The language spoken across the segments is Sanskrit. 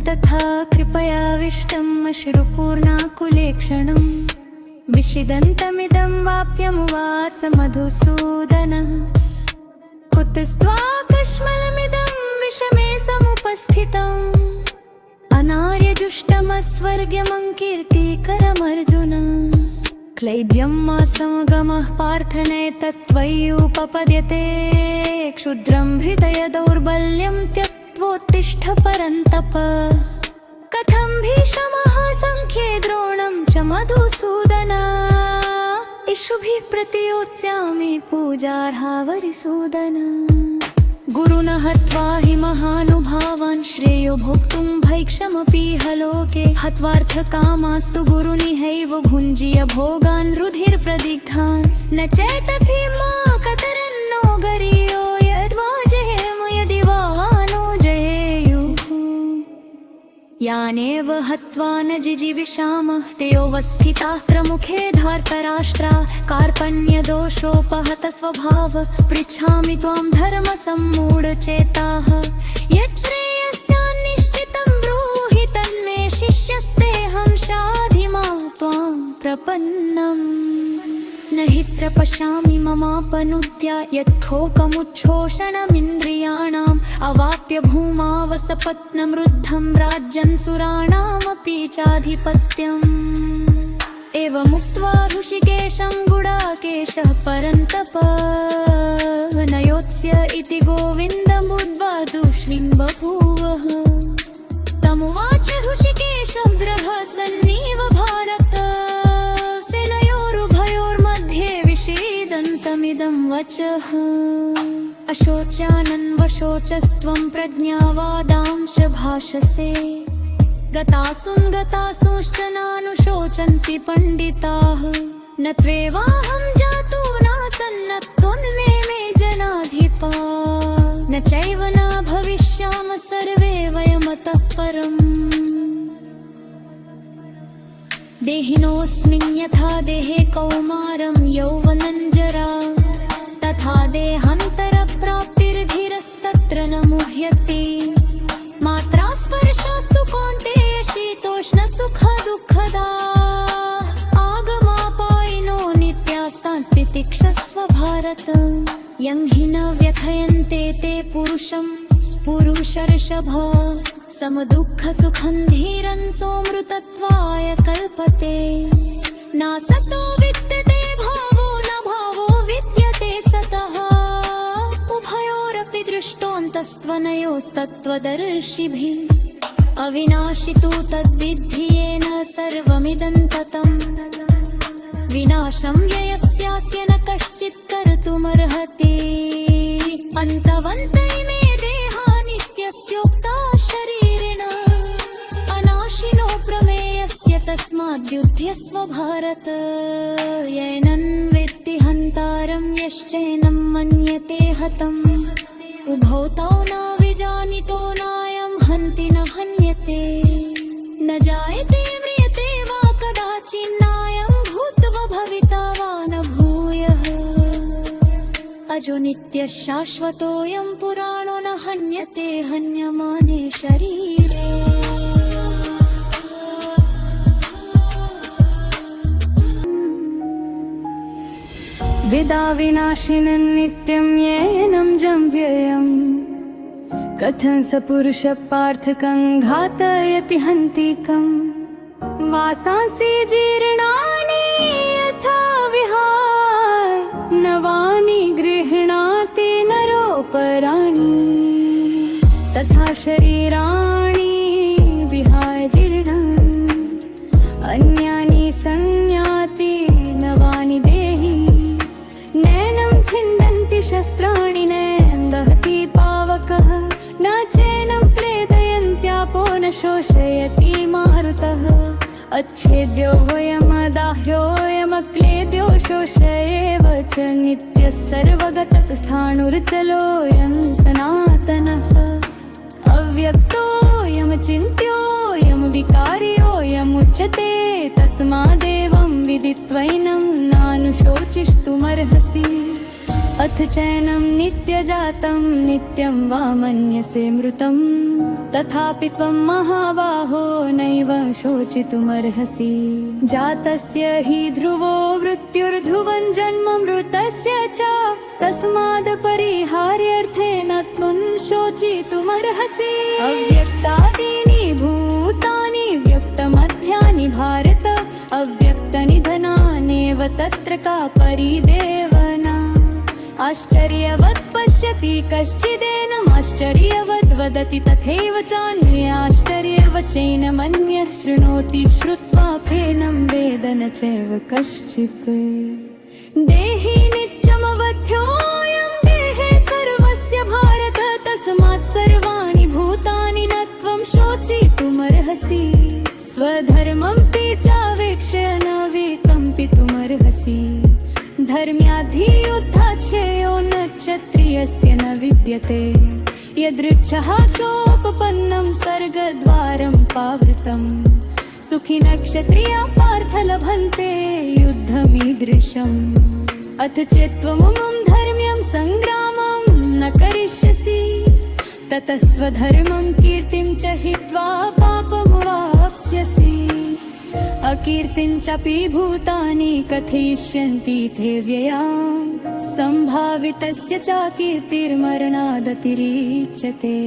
तथा कृपयाविष्टम् अश्रुपूर्णाकुलेक्षणं विषिदन्तमिदं वाप्यमुवाच मधुसूदनः। कुतस्त्वाकश्मलमिदं विषमे समुपस्थितम् अनार्यजुष्टमस्वर्ग्यमङ्कीर्तिकरमर्जुन। क्लैब्यं समगमः पार्थनैतत्त्वय्युपपद्यते क्षुद्रं हृदय दौर्बल्यं त्यक्त्वोत्तिष्ठ परन्तप। कथं भीष्मः संख्ये द्रोणं च मधुसूदन इषुभिः प्रतियोत्स्यामि पूजार्हा वरिसूदन। गुरुन् हत्वा हि महानुभावान् श्रेयो भोक्तुं भैक्षमपीह लोके हत्वार्थकामास्तु गुरुनिहैव भुञ्जीय भोगान् रुधिरप्रदिग्धान्। न चेतपि मा कतरन्नो गरीयो यद्वा जयेम यदि वा नो जयेयुः। यानेव हत्वा न जिजीविषामः तेऽवस्थिताः प्रमुखे धार्तराष्ट्राः। कार्पण्यदोषोपहत स्वभाव पृच्छामि त्वां धर्मसम्मूढचेताः। यच्छ्रेयस्यान्निश्चितं ब्रूहि तन्मे शिष्यस्तेऽहं शाधि मां त्वां प्रपन्नम्। न हि प्रपश्यामि ममापनुद्या यत्थोकमुच्छोषणमिन्द्रियाणाम् अवाप्य भूमावसपत्नं रुद्धं राज्यं सुराणामपि चाधिपत्यम्। एवमुक्त्वा ऋषिकेशं गुडाकेशः परन्तप न योत्स्य इति गोविन्दमुद्वा तूष्णीं बभूवः। तमुवाच ऋषिकेशं ग्रहसन्नीव भारत सेनयोरुभयोर्मध्ये विषीदन्तमिदं वचः। अशोच्यानन्वशोचस्त्वं प्रज्ञावादांश भाषसे गतासूंश्च नानुशोचन्ति पंडिताः। न त्वेवाहं जातु नासन्नत्वन्मे मे जनाधिपा न चैव न भविष्याम सर्वे वयमतः परम्। देहिनोऽस्मिन् यथा देहे कौमारं यौवनं जरा तथा देहान्तरप्राप्तिर्धीरस्तत्र न मुह्यते। मात्रा स्पर्शास्तु कौन्तेय शीतोष्ण सुख दुःखदा आगमापायिनो नित्यास्तांस्तितिक्षस्व भारत। यं हि न व्यथयन्ते ते पुरुषं पुरुषर्षभ समदुःखसुखं धीरं सोऽमृतत्वाय कल्पते। नासतो विद्यते भावो न भावो विद्यते सतः उभयोरपि दृष्टोऽन्तस्त्वनयोस्तत्त्वदर्शिभिः। अविनाशि तु तद्विद्धि येन सर्वमिदं ततम्। विनाशं यस्यास्य न कश्चित् कर्तुमर्हति। अन्तवन्त इमे देहा नित्यस्योक्ता शरीरिण अनाशिनो प्रमेयस्य तस्माद्युध्यस्व भारत। येनं वेत्ति हन्तारं यश्चैनं मन्यते हतम् उभौ तौ न विजानितो नायं हन्ति न हन्यते। न जायते म्रियते वा कदाचिन्नायं भूत्वा भविता वा न भूयः। अजो नित्यः शाश्वतोऽयं पुराणो न हन्यते हन्यमाने शरीरे। विदा विनाशिनं नित्यं येनं जं व्ययम् कथं स पुरुष पार्थकं घातयति हन्तिकम्। वासांसि जीर्णानि यथा विहाय नवानि गृह्णाति नरोपराणि तथा शरीराणि विहाय जीर्णम् अन्यानि संयाति नवानि देहि। नैनं छिन्दन्ति शस्त्राणि नैनं दहति पावकः न चैनं क्लेदयन्त्यापो न शोषयति मारुतः। अच्छेद्यो ह्योऽयमदाह्योऽयमक्लेद्यो शोषयेव च नित्यः सर्वगतः स्थाणुर्चलोऽयं सनातनः। अव्यक्तो चिन्त्योऽयं विकार्योऽयमुच्यते तस्मादेवं विदित्वैनं नानुशोचिष्टुमर्हसि। अथ चैनं नित्यजातं नित्यं वा मन्यसे मृतं तथापि त्वं महाबाहो नैव शोचितुमर्हसि। जातस्य हि ध्रुवो मृत्युर्ध्रुवं जन्म मृतस्य च तस्माद् परिहार्यर्थेन त्वं शोचितुमर्हसि। अव्यक्तादीनि भूतानि व्यक्तमध्यानि भारत अव्यक्तनिधनानेव तत्र का परिदेवना। आश्चर्यवत् पश्यति कश्चिदेनम् आश्चर्यवद् वदति तथैव चान्ये आश्चर्यवचैनमन्यः शृणोति श्रुत्वा फेनं वेद न चैव कश्चित्। देहि नित्यमवध्योऽयं देहे सर्वस्य भारत तस्मात् सर्वाणि भूतानि न त्वं शोचितुमर्हसि। स्वधर्ममपि चावेक्ष्य न विकम्पितुमर्हसि। धर्म्याधियुद्धाच्छेयो न क्षत्रियस्य न विद्यते यदृच्छः चोपपन्नं सर्गद्वारं पावृतं। सुखिनः क्षत्रियाः पार्थ लभन्ते युद्धमीदृशम्। अथ चेत्त्वमुमं धर्म्यं संग्रामं न करिष्यसि ततः स्वधर्मं कीर्तिं च हित्वा पापमवाप्स्यसि। अकीर्तिं चापि भूतानि कथयिष्यन्ति ते व्ययाम् सम्भावितस्य च कीर्तिर्मरणादतिरिच्यते।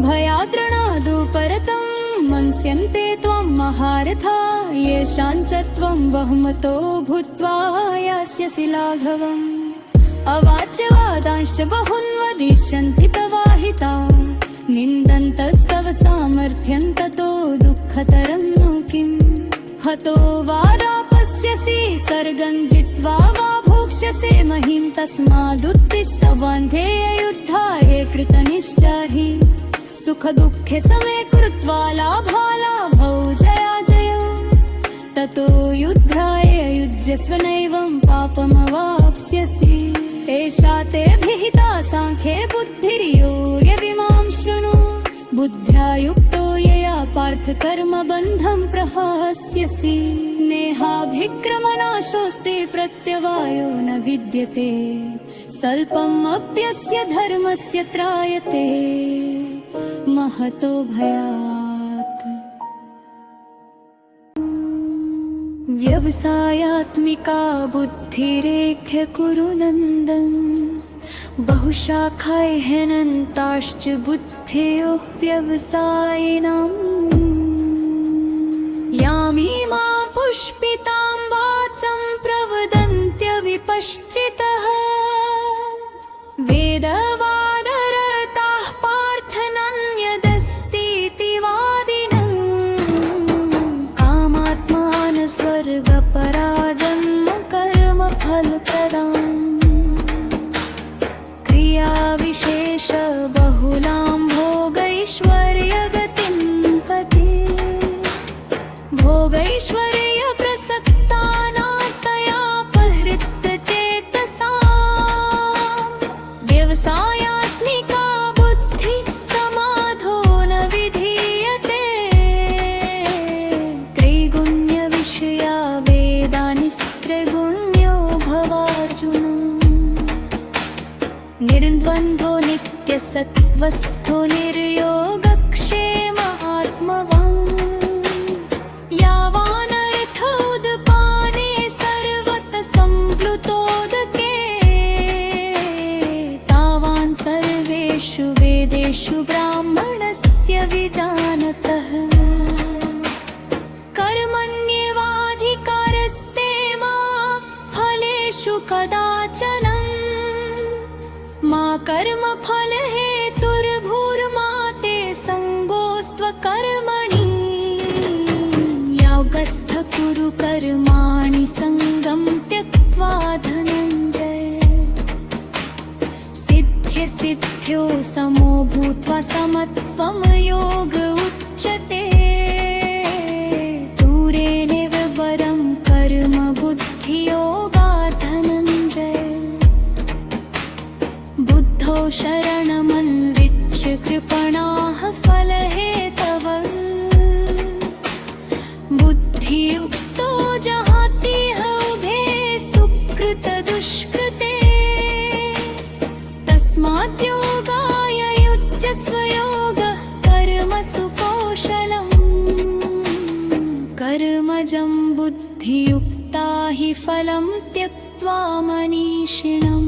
भयाद्रणादु परतं मन्स्यन्ते त्वं महारथा येषां च त्वं बहुमतो भूत्वा यास्यसि लाघवम्। अवाच्यवादांश्च बहून् वदिष्यन्ति तवाहिता निन्दन्तस्तव सामर्थ्यं ततो दुःखतरं नु किम्। हतो वा रापस्यसि सर्गं जित्वा वा भोक्ष्यसे महीं तस्मादुत्तिष्ठ बान्धेय युद्धाय कृतनिश्चयः। सुखदुःखे समे कृत्वा लाभालाभौ जयाजयौ ततो युद्धाय युज्यस्व नैवं पापमवाप्स्यसि। एषा ते विहिता साङ्ख्ये बुद्धिर्योगविमां शृणु। बुद्ध्या युक्तो यया पार्थ कर्मबन्धं प्रहास्यसि। नेहाभिक्रमनाशोऽस्ति प्रत्यवायो न विद्यते स्वल्पमप्यस्य धर्मस्य त्रायते महतो भयात्। व्यवसायात्मिका बुद्धिरेख्य कुरु नन्दन बहुशाखाय ह्यनन्ताश्च बुद्धयो व्यवसायिनाम्। यामीमां पुष्पितां वाचं प्रवदन्त्यविपश्चितः वेदवादरताः पार्थ नान्यदस्तीति वादिनः। कामात्मान स्वर्गपराजन्म कर्मफलप्रदाम् क्रियाविशेष बहुलां भोगैश्वर्यगतिं पति। भोगैश्वर्य प्रसक्तानातयापहृत्य चेतसां व्यवसायात्मिका बुद्धिः समाधो न विधीयते। त्रैगुण्यविषया वेदानि स्त्रिगुण्यो भवार्जुन। निर्द्वन्द्वो नित्यसत्त्वस्थो निर्योगक्षेम आत्मवान्। यावानर्थोदपाने सर्वतः सम्प्लुतोदके तावान् सर्वेषु वेदेषु ब्राह्मणस्य विजानतः। कर्मण्येवाधिकारस्ते मा फलेषु कदाचन मा कर्मफलहेतुर्भूर्मा ते सङ्गोऽस्त्वकर्मणि। यागस्थ कुरु कर्माणि सङ्गं त्यक्त्वा धनञ्जय। सिद्ध्यसिद्ध्यो समो भूत्वा समत्वं योग उच्यते। दूरेणेव वरं कर्म बुद्धियोगात् धनञ्जय। बुद्धौ शरणमन्विच्य कृपणाः फलहेतव हि फलं त्यक्त्वा मनीषिणम्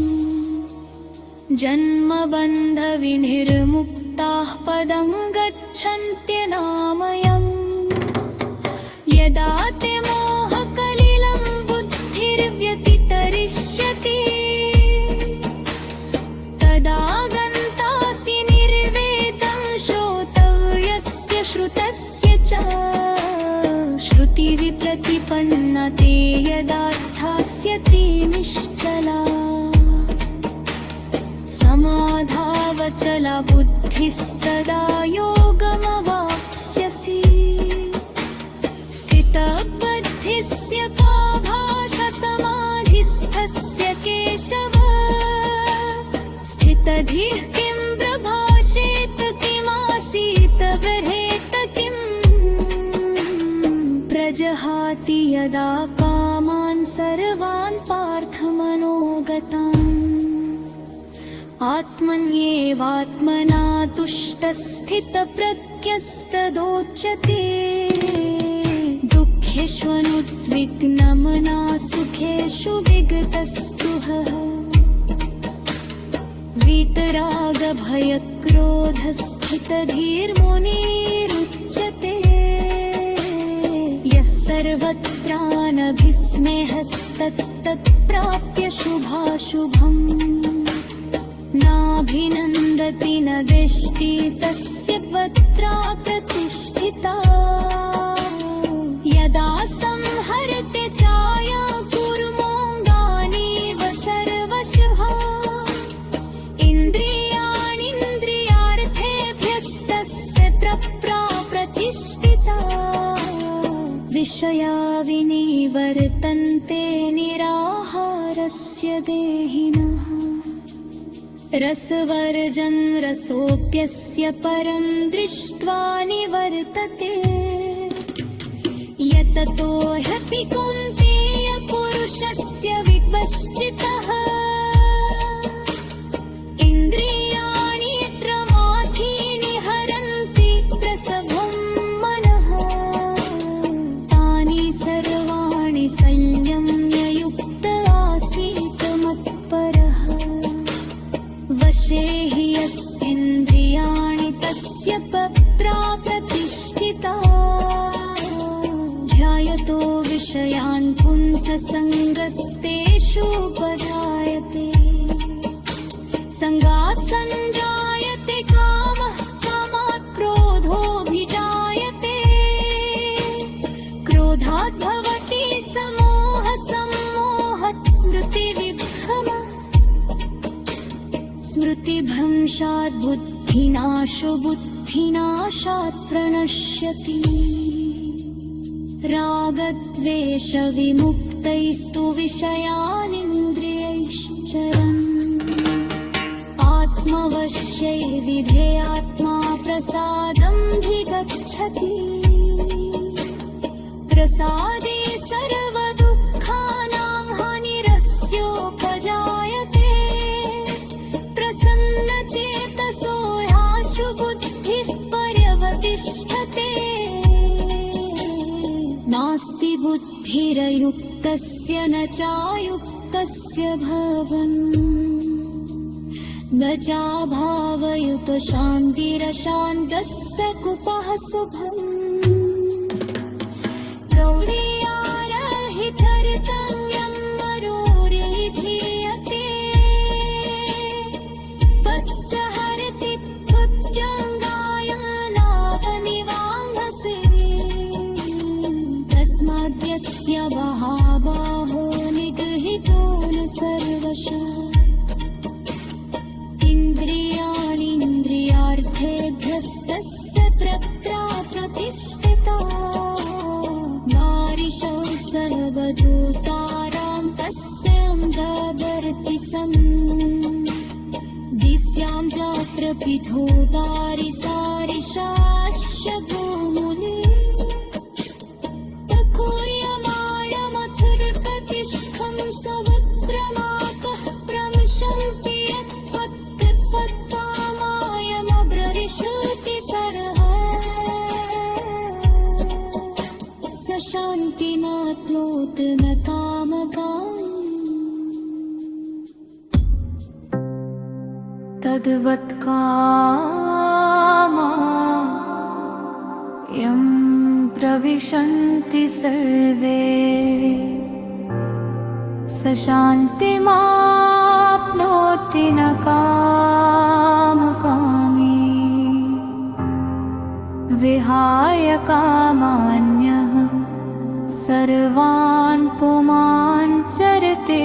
जन्मबन्धविनिर्मुक्ताः पदं गच्छन्त्यनामयम् यदा ते मोहकलिलं बुद्धिर्व्यतितरिष्यति तदा गन्तासि निर्वेदं श्रोतव्यस्य श्रुतस्य च श्रुतिविप्रतिपन्ना ते यदा स्थास्यति निश्चला समाधावचला बुद्धिस्तदा योगमवाप्स्यसि स्थितबुद्धिस्य का भाषा समाधिस्थस्य केशव स्थितधिः किं प्रभाषेत किमासीत बृहेत किम् प्रजहाति यदा कामान् सर्वान् पार्थमनोगतान् आत्मन्येवात्मना तुष्टस्थितप्रज्ञस्तदोच्यते दुःखेष्वनुद्विग्नमना सुखेषु विगतस्पृहः वीतरागभयक्रोधस्थितधीर्मुनिरुच्यते यः सर्वत्रानभिस्नेहस्तत्तत्प्राप्य शुभाशुभम् नाभिनन्दति न वेष्टि तस्य पत्रा प्रतिष्ठिता यदा संहरते छाया कूर्मोऽङ्गानीव सर्वशः इन्द्रियाणीन्द्रियार्थेभ्यस्तस्य प्रप्रा प्रतिष्ठिता विषया विनिवर्तन्ते निराहारस्य देहिनः रसवर्जन रसोऽप्यस्य परं दृष्ट्वा निवर्तते यततो ह्यपि कौन्तेय पुरुषस्य विपश्चितः इन्द्रियाणि प्रमाथीनि हरन्ति प्रसभं मनः तानि सर्वाणि संयम्य युक्त आसीत् मत्परः वशे हि यस्येन्द्रियाणि तस्य पत्रा प्रतिष्ठिता ध्यायतो विषयान् पुंससङ्गस्तेषुपजायते सङ्गात् सञ्जायते कामः कामात् क्रोधोऽभिजायते क्रोधात् भवति सम्मोहः सम्मोहात् स्मृतिविभ्रमः स्मृतिभ्रंशात् बुद्धिनाशो बुद्धिनाशात् प्रणश्यति रागद्वेषविमुक्तैस्तु विषयानिन्द्रियैश्चरन् आत्मवश्यै विधेयात्मा प्रसादं धिगच्छति प्रसादे सर्वदुःखानां हानिरस्योपजायते प्रसन्नचेतसो ह्याशु बुद्धिः पर्यवतिष्ठते नास्ति बुद्धिरयुक्तस्य न चायुक्तस्य भवन् न चाभावयुत शान्तिरशान्तस्य कुपः शुभम् गौरीयारहितर्तव्यं मरोरिधीयते पस्य हरति तुत्यङ्गायनादनिवाङ्घसे तस्माद्यस्य महाबाहो निगृहीतो न सर्वशः इन्द्रियाणीन्द्रियार्थेभ्यस्तस्य प्रत्रा प्रतिष्ठिता नारिशौ सर्वदूतारां तस्याङ्गवर्ति सन् दिस्यां जात्र पिथो दारिसारिषाश्य भूमुने तकुर्यमाणमथुर्कतिष्ठं समुद्रमापः प्रविशन्ति यत्त्वत्तत्त्वत्कामायमब्रविशति सरः स शान्तिनाप्नोत् न कामघ तद्वत्कामा यं प्रविशन्ति सर्वे स शान्तिमाप्नोति न कामकामी विहाय कामान्यः सर्वान् पुमान् चरते